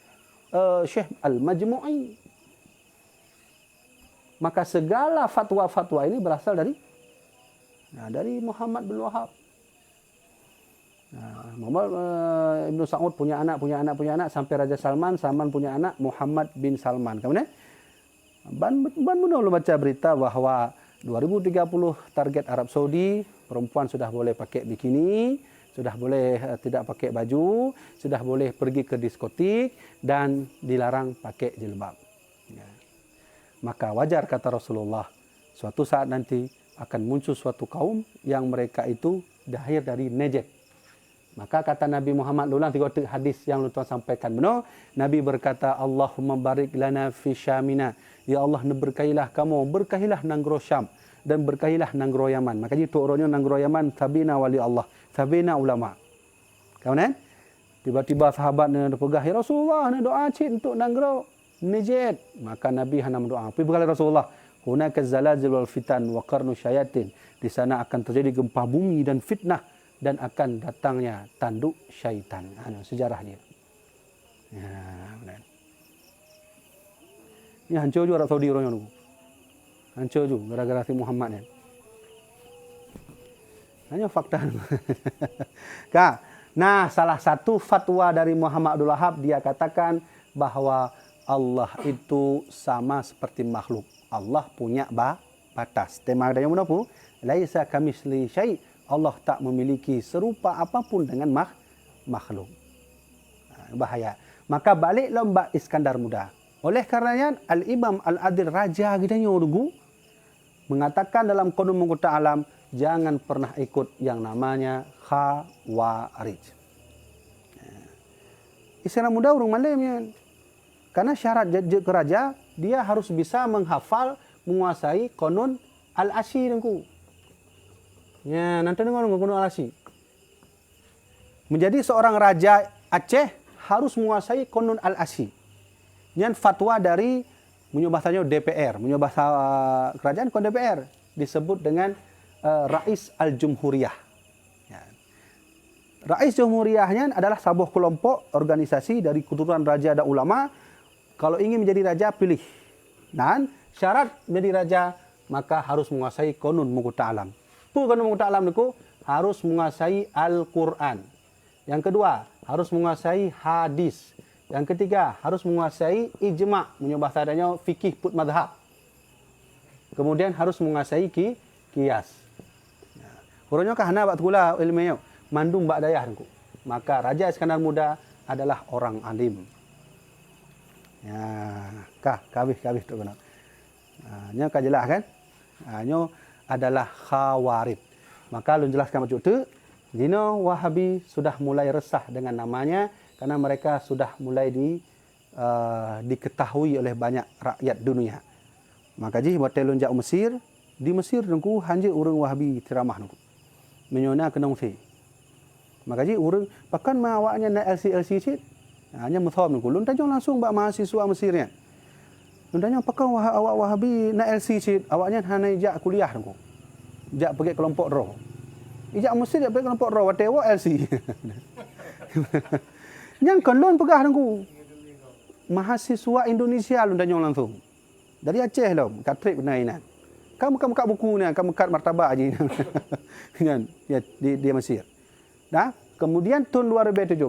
Speaker 2: Al-Majmu'i. Maka segala fatwa-fatwa ini berasal dari Muhammad bin Wahab. Muhammad Ibnu Sa'ud punya anak sampai Raja Salman punya anak Muhammad bin Salman. Kemudian ban belum baca berita bahwa 2030 target Arab Saudi, perempuan sudah boleh pakai bikini, sudah boleh tidak pakai baju, sudah boleh pergi ke diskotik dan dilarang pakai jilbab. Ya. Maka wajar kata Rasulullah, suatu saat nanti akan muncul suatu kaum yang mereka itu lahir dari Najd. Maka kata Nabi Muhammad, ulang 3 hadis yang Tuan sampaikan benar. Nabi berkata, Allahumma barik lana fi Syamina. Ya Allah, berkahilah kamu, berkahilah nanggro Syam dan berkahilah nanggro Yaman. Maka itu orangnya nanggro Yaman, tabina wali Allah, tabina ulama. Kemudian tiba-tiba sahabat nak pegah, ya Rasulullah, nak doa cik untuk nanggro Najd. Maka Nabi hanya berdoa. Tapi berkata Rasulullah, hunaka zalazil wal fitan wa qarnu syayatin. Di sana akan terjadi gempa bumi dan fitnah dan akan datangnya tanduk syaitan. Sejarahnya. Ya, benar. Ini hancur juga Arab Saudi orangnya dulu. Hancur juga gara-gara si Muhammad ni. Hanya fakta. Nah, salah satu fatwa dari Muhammad Abdul Wahab, dia katakan bahawa Allah itu sama seperti makhluk. Allah punya batas. Tema adanya mana pun, laisa kamitsli syai'. Allah tak memiliki serupa apapun dengan makhluk. Bahaya. Maka baliklah Mbak Iskandar Muda. Oleh karenanya Al-Imam Al-Adil Raja gitanya dulu mengatakan dalam Qanun Mengkuta Alam, jangan pernah ikut yang namanya khawarij. Iskandar Muda orang malam ya. Karena syarat ke raja, dia harus bisa menghafal, menguasai Qanun Al-Asy dengku. Ya, nanti dengar Qanun Al-Asy. Menjadi seorang raja Aceh harus menguasai Qanun Al-Asy. Yang fatwa dari bahasanya DPR, bahasa kerajaan kon DPR disebut dengan Rais Al-Jumhuriyah. Ya. Rais Jumhuriyahnya adalah sebuah kelompok organisasi dari keturunan raja dan ulama. Kalau ingin menjadi raja, pilih. Dan syarat menjadi raja, maka harus menguasai Qanun Mengkuta Alam. Qanun Mengkuta Alam itu harus menguasai Al-Quran. Yang kedua, harus menguasai hadis. Yang ketiga, harus menguasai ijma', bahasa adanya fikih put madhab. Kemudian harus menguasai kias. Orangnya kahana bak tula ilmunya, mandum bak dayah. Maka Raja Iskandar Muda adalah orang alim. Ya, kabih tu benar. Nya jelas kan? Nya adalah khawarij. Maka lu jelaskan macam tu, Dino Wahabi sudah mulai resah dengan namanya karena mereka sudah mulai diketahui oleh banyak rakyat dunia. Maka ji buat telunjak Mesir, di Mesir nunggu hanya orang Wahabi ceramah nunggu. Menyona kenong si. Maka ji orang pakan awaknya na LC sit, hanya muthab nunggu. Lun tajong langsung bak mahasiswa Mesirnya. Lun tajong pakan awak Wahabi na LC sit, awaknya hanya ijak kuliah nunggu. Ijak pergi kelompok roh. Ijak Mesir dia pergi kelompok roh, watewa LC. Yang kolon pegah nunggu. Mahasiswa Indonesia lun tajong langsung. Dari Aceh lah, kat trip benar ini. Kamu kat buku ni, kamu kat martabak aja. Kan? Ya, di Mesir. Nah, kemudian tahun 2017,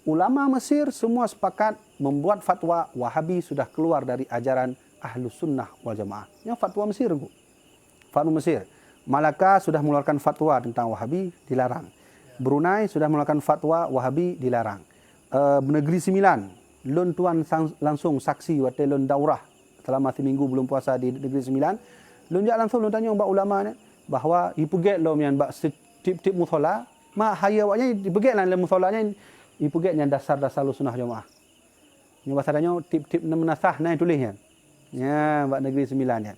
Speaker 2: ulama Mesir semua sepakat membuat fatwa Wahabi sudah keluar dari ajaran Ahlus Sunnah wal Jamaah. Yang fatwa Mesir tu. Fatwa Mesir. Malaka sudah mengeluarkan fatwa tentang Wahabi, dilarang. Brunei sudah mengeluarkan fatwa Wahabi, dilarang. Negeri Sembilan, lun tuan langsung saksi waktu lun daurah selama seminggu belum puasa di Negeri Sembilan. Lun jak langsung lun tanya mbak ulama ni bahawa ipuget lom yang mbak tip-tip musola, mak haya waknya ipuget lah musolanya ipuget yang dasar-dasar Sunnah Jamaah. Ni bahasanya tip-tip menasah naik tulisnya. Ya, mbak Negeri Sembilan ya.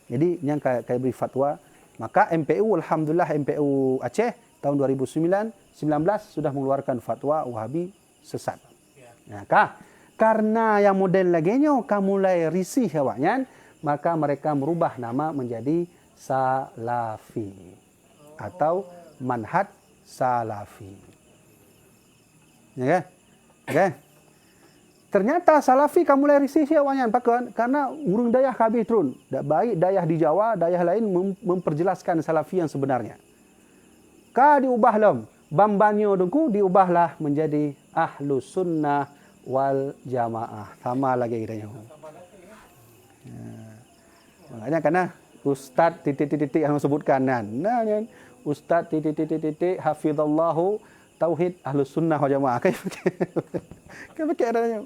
Speaker 2: Jadi yang kai beri fatwa, maka MPU alhamdulillah MPU Aceh tahun 2019 sudah mengeluarkan fatwa Wahabi sesat. Ya, karena yang model laginya mulai risih awaknya, maka mereka merubah nama menjadi Salafi atau manhaj Salafi. Ya kan? Okay. Ternyata Salafi mulai risih awaknya karena urung dayah kabeh turun. Baik dayah di Jawa, dayah lain memperjelaskan Salafi yang sebenarnya. Diubah lom. Bambanyo dengku diubahlah menjadi Ahlus Sunnah wal Jamaah. Sama lagi kiranya. Makanya karena Ustaz titik-titik yang sebutkan nah Ustaz titik-titik hafizallahu tauhid Ahlus Sunnah wal Jamaah. Kan pakai adanya.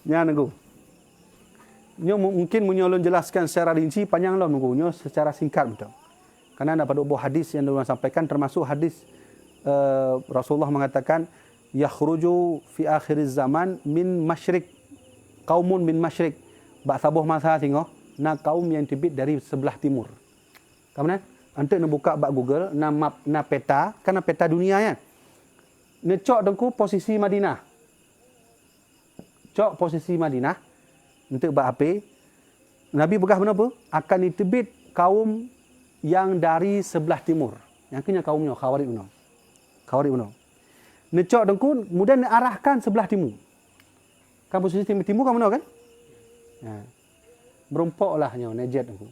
Speaker 2: Nya nunggu. Nyo mungkin menyolong jelaskan secara rinci panjang lah nunggu. Nyo secara singkat betul. Karena ada pada buah hadis yang diorang sampaikan termasuk hadis Rasulullah mengatakan yakhruju fi akhiriz zaman min masyriq qaumun min masyriq ba sabuh masa tengok na kaum yang terbit dari sebelah timur. Kemudian ante nak buka bak Google na map na peta kana peta dunia ya. Necok dengku posisi Madinah. Cok posisi Madinah untuk bak HP. Nabi begah benar apa? Akan ditebit kaum yang dari sebelah timur. Yang kena kaumnya Khawarij benar. Khawarij benar. Necok dengku kemudian arahkan sebelah timur. Kan posisi timur kan benar kan? Ya. Merompoklah nyo nejet dengku.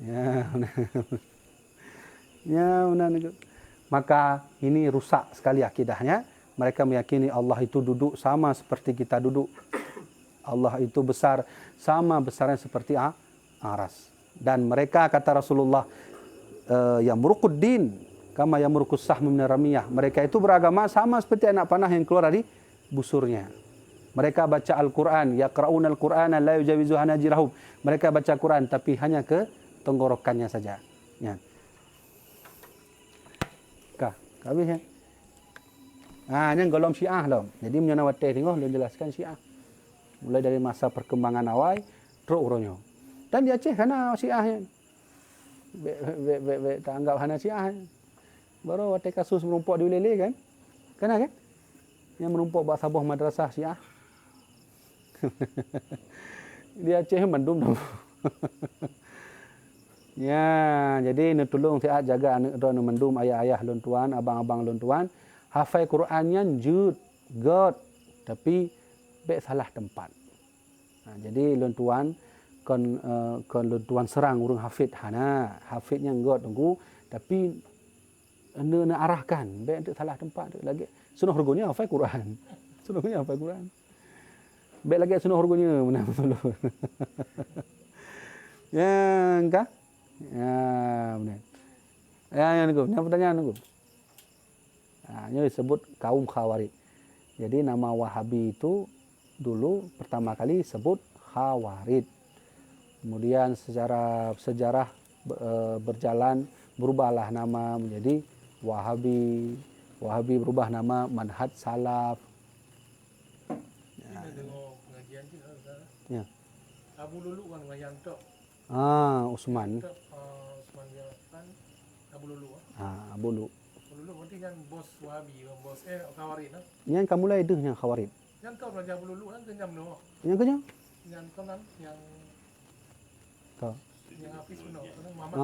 Speaker 2: Ya, ya, benar. Maka ini rusak sekali akidahnya. Mereka meyakini Allah itu duduk sama seperti kita duduk. Allah itu besar sama besarnya seperti aras. Dan mereka kata Rasulullah yang murukuddin kama yang murukus sahmu min ramiyah. Mereka itu beragama sama seperti anak panah yang keluar dari busurnya. Mereka baca Al-Quran, yaqra'una al-Qur'ana la yujawizu hanajirahum. Mereka baca Quran tapi hanya ke tenggorokannya saja. Ya. Habis ya. Ini golong Syiah lah. Jadi menyenawati tengok dia jelaskan Syiah. Mulai dari masa perkembangan awal terus uronyo. Dan di Aceh kana Syiah ya. Tak anggap hana Syiah. Baru ada kasus merumpok di Ulele kan? Kena kan? Yang merumpok bak sabuh madrasah Syiah. Di Aceh mendum dah. Ya, jadi nak tolong tiap jaga anak do mendum ayah-ayah lon tuan, abang-abang lon tuan, hafal Qurannya jud, god, tapi bek salah tempat. Nah, jadi lon tuan kon lon tuan serang urang hafid hana, hafidnya god tunggu, tapi anda nak arahkan bek untuk salah tempat lagi. Sunnah harganya hafal Quran. Sunnahnya hafal Quran. Bek lagi sunnah harganya benar betul. Ya, enggak? Ya, benar. Ya, yang itu. Yang pertanyaan itu. Nah, ini disebut kaum Khawarij. Jadi nama Wahabi itu dulu pertama kali disebut Khawarij. Kemudian secara sejarah berjalan berubahlah nama menjadi Wahabi. Wahabi berubah nama Manhaj Salaf. Ya.
Speaker 1: Abu Lulu kan yang tok.
Speaker 2: Usman.
Speaker 1: Usman kan Abu Lulu.
Speaker 2: Abu Lulu.
Speaker 1: Abu Lulu berarti kan bos Wahabi, bos Khawarij nah.
Speaker 2: Yang kamu mulai itu yang Khawarij.
Speaker 1: Yang kau Raja Abu Lulu kan kenyam no.
Speaker 2: Yang kenyam?
Speaker 1: Yang kau kan yang
Speaker 2: Tahu.
Speaker 1: Yang Hafiz no. Muhammad.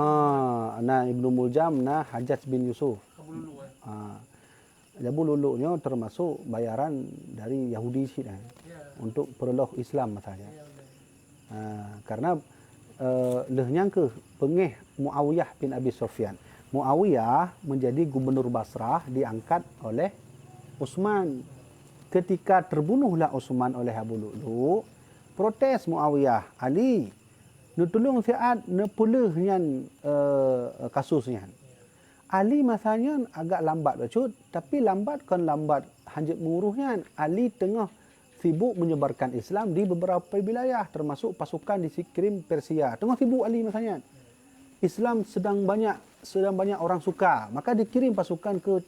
Speaker 2: Nah Ibnu Muljam nah Hajjaj bin Yusuf.
Speaker 1: Abu Lulu kan.
Speaker 2: Abu Lulu nya termasuk bayaran dari Yahudi sih ya. Untuk perloh Islam masalahnya. Karena lehnya ke pengeh Muawiyah bin Abi Sufyan. Muawiyah menjadi gubernur Basrah diangkat oleh Utsman. Ketika terbunuhlah Utsman oleh Abu Lulu, protes Muawiyah, Ali, nutulung siat nepulehnya kasusnya. Ali masanya agak lambat becut, tapi lambat kan lambat hanjat menguruhnya. Ali tengah sibuk menyebarkan Islam di beberapa wilayah termasuk pasukan dikirim Persia. Tengah sibuk Ali masanya. Islam sedang banyak orang suka, maka dikirim pasukan ke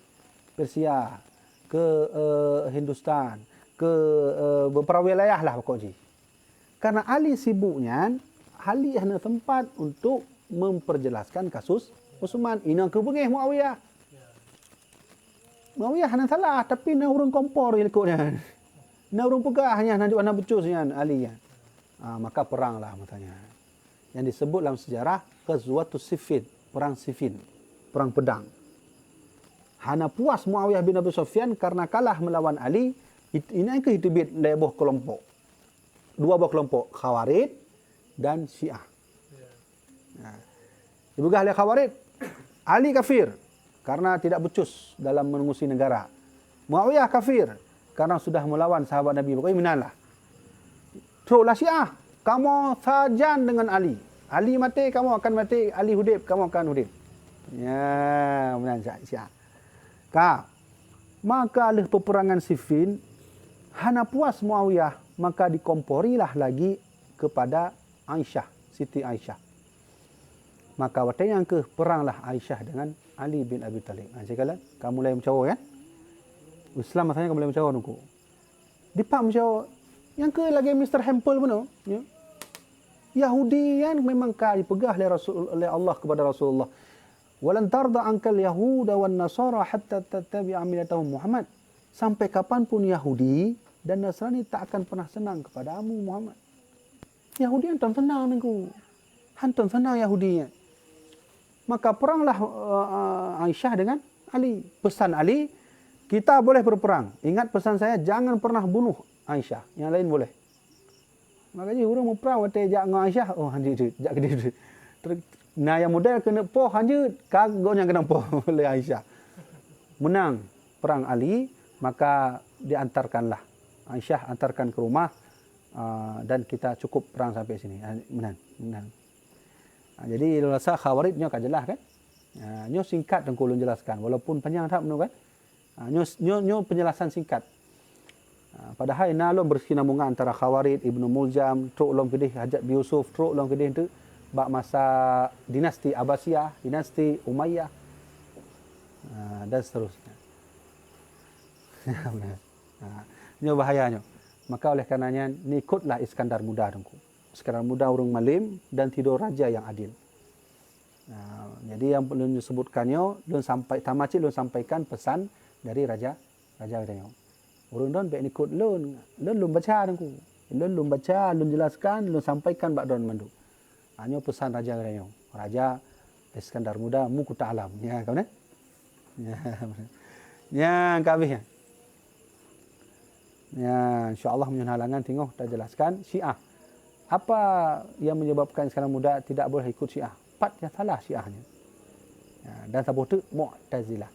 Speaker 2: Persia, ke Hindustan, ke beberapa wilayah lah pokoknya. Karena Ali sibuknya, Ali hanya tempat untuk memperjelaskan kasus Utsman. Ini ke bengih Muawiyah. Muawiyah hanya salah, tapi nak urung kompor ikutnya. Nak urung pegah hanya nanti warna becusnya Ali ya. Maka peranglah matanya. Yang disebut dalam sejarah Ghazwatus Siffin, perang Siffin, perang pedang. Hana puas Muawiyah bin Abi Sufyan karena kalah melawan Ali. Ini ke hitibit lebuh kelompok. Dua buah kelompok, Khawarij dan Syiah. Dibegah oleh Khawarij, Ali kafir karena tidak becus dalam mengurusi negara. Muawiyah kafir karena sudah melawan sahabat Nabi. Pokoknya minallah. Teruslah Syiah, kamu sajan dengan Ali. Ali mati, kamu akan mati. Ali hudib, kamu akan hudib. Ya, benar Syiah. Maka oleh peperangan Siffin, hana puas Muawiyah, maka dikomporilah lagi kepada Aisyah, Siti Aisyah. Maka waktu yang ke peranglah Aisyah dengan Ali bin Abi Talib. Cakaplah, kamu mulai mencawa kan? Islam masanya kamu mulai mencawa nunggu. Dipak mencawa. Yang ke lagi Mr. Hempel pun ya. Yahudi kan memang dipegah oleh Allah kepada Rasulullah. Walan tarda ankal Yahuda wan Nasara hatta tattabi'a millatahum Muhammad. Sampai kapanpun Yahudi dan Nasrani tak akan pernah senang kepadamu Muhammad. Yahudi hantam senang nengku. Hantam senang Yahudinya. Maka peranglah Aisyah dengan Ali. Pesan Ali, kita boleh berperang. Ingat pesan saya, jangan pernah bunuh Aisyah. Yang lain boleh. Makanya orang mau perang waktu jak dengan Aisyah, oh hanjit jak gede. Nah yang model kena poh hanjit, kagak yang kena poh oleh Aisyah. Menang perang Ali, maka diantarkanlah Aisyah antarkan ke rumah dan kita cukup perang sampai sini. Menang. Jadi rasa Khawarij nyo jelas kan? Nyo singkat dan ulun jelaskan walaupun panjang tak menurut kan? Nyo penjelasan singkat. Padahal nalom bersinambungan antara Khawarij, Ibnu Muljam, truk long kedih Hajat bin Yusuf, truk long kedih tu bak masa dinasti Abbasiyah, dinasti Umayyah dan seterusnya. Ini bahayanya. Maka oleh karenanya ni ikutlah Iskandar Muda dengku. Iskandar Muda urung malim dan tidur raja yang adil. Jadi yang perlu disebutkannya, lun sampai tamacit lun sampaikan pesan dari raja katanya. Urung don baik ikut lun baca dengku. Lun baca, lun jelaskan, lun sampaikan bak don mandu. Hanya pesan raja katanya. Raja Iskandar Muda muku ta'alam. Ya, kawan ya, kabeh. Ya, insya-Allah punya halangan tengok kita jelaskan Syiah. Apa yang menyebabkan Iskandar Muda tidak boleh ikut Syiah? Empat yang salah Syiahnya. Ya, dan sabut tu Mu'tazilah.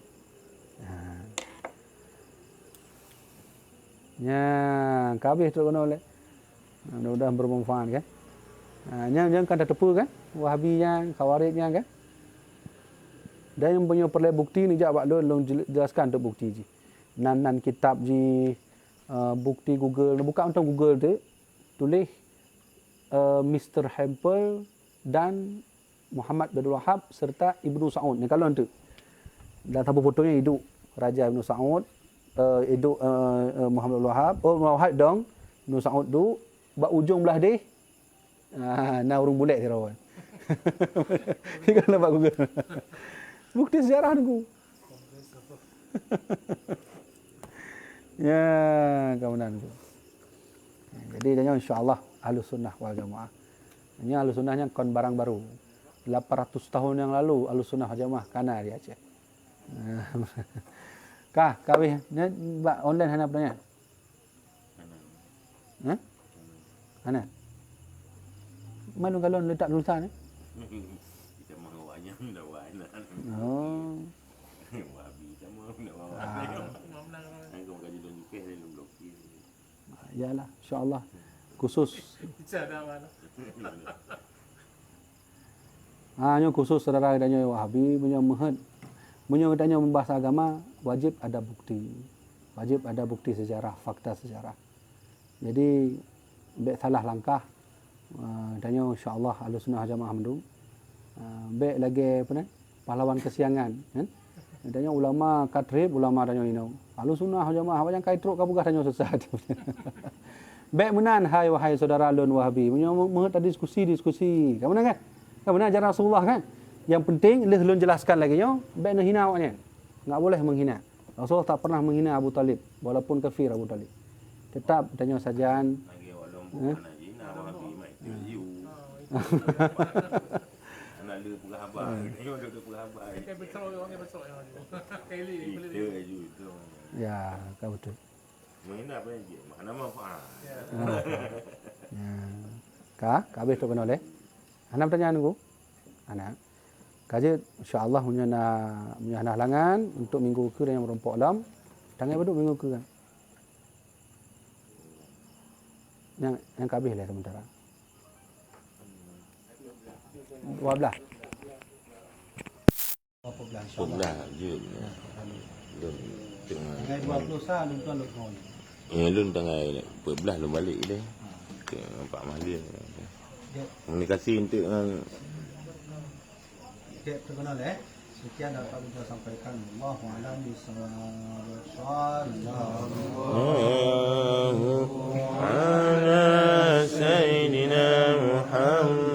Speaker 2: Ya, kabeh tu kena oleh. Mudah-mudahan bermanfaat kan. Yang kan dah tepu kan? Wahabiynya, Khawarijnya kan? Dan yang punya perlai bukti ni jak bak long jelaskan untuk bukti ji. Nan kitab ji bukti Google, buka untuk Google tu tulis Mr. Hempel dan Muhammad bin Wahab serta Ibnu Saud. Ni kalau tu. Dan tabu fotonya hidup Raja Ibnu Saud, hidup Muhammad bin Wahab, Wahab dong, Ibnu Saud tu bak ujung belah dia. Nah urung bulat dia rawan. Ni kalau bak Google. Bukti sejarah tu. Ya, kemudian tu. Jadi dia insya-Allah Ahlus Sunnah wal Jamaah. Ini Ahlus Sunnahnya kon barang baru. 800 tahun yang lalu Ahlus Sunnah wal Jamaah kana di Aceh. Kawih ni online hana bertanya. Hana. Malu kalau letak tulisan ni.
Speaker 3: Kita mahu banyak dah wana.
Speaker 2: Oh.
Speaker 3: Wahabi sama nak wawana. Angkau kaji don UK ni lu blokir.
Speaker 2: Yalah, insya-Allah. Khusus.
Speaker 1: Bicara mana?
Speaker 2: Hanya khusus saudara katanya Wahabi punya mahad. Punya katanya membahas agama wajib ada bukti. Wajib ada bukti sejarah, fakta sejarah. Jadi baik salah langkah katanya insya-Allah Ahlussunnah Jamaah mendung. Baik lagi apa ni? Pahlawan kesiangan kan? Katanya ulama katrib, ulama katanya Ahlu sunnah jamaah apa yang kait truk kabugah tanya sesat. Baik menan wahai saudara lun Wahabi. Mengat diskusi. Kamu kan? Kamu benar ajaran Rasulullah kan? Yang penting lun jelaskan lagi yo, baik nak hina awaknya. Enggak boleh menghina. Rasulullah tak pernah menghina Abu Talib walaupun kafir Abu Talib. Tetap tanya sajan.
Speaker 3: Lagi awak lombok anak Jina Wahabi mai you. Anak dia pula habar. Tengok dia pula habar.
Speaker 1: Kayak betul orang yang besok yang tu. Kali
Speaker 3: Kita je itu.
Speaker 2: Ya, kau betul.
Speaker 3: Menghina apa je? Mana manfaat.
Speaker 2: Kak habis tu kena oleh. Anak pertanyaan aku. Anak. Kaji insya-Allah punya halangan untuk minggu ke yang merompok dalam. Tangan beduk minggu ke kan. Yang kabeh lah sementara. 12.
Speaker 3: Sudah je. Lun tengah.
Speaker 2: Tanggal 20 sah lun tuan lun kau.
Speaker 3: Lun tengah 14 lun balik dia. Nampak mahal. Komunikasi untuk
Speaker 2: Okey, terkenal Sekian dapat kita sampaikan. Allahu a'lam bishawab.
Speaker 3: ala sayyidina Muhammad